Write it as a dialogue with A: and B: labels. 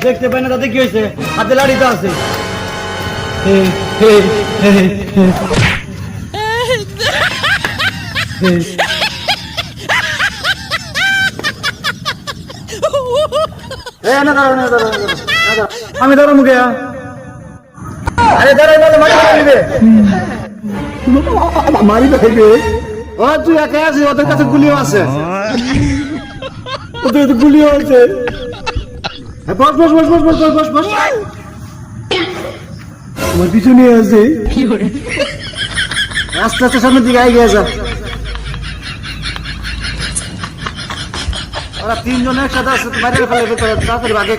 A: দেখতে পাই না তাতে কি হয়েছে? হাতে লাড়ি তো আছে। আমি ধরো মুখে আরে ধরো মারি দেবে। ও তুই একা আছিস, ওদের কাছে গুলিও আছে। ওদের তো গুলিও আছে। বস বস বস বস বস বস বস। আমার পিছনে আছে, আস্তে আস্তে সামনের দিকে এগিয়ে যা। ওরা তিনজন একসাথে আছে, বাইরে ফেলে ভেতরে তাড়াতাড়ি ভাগে।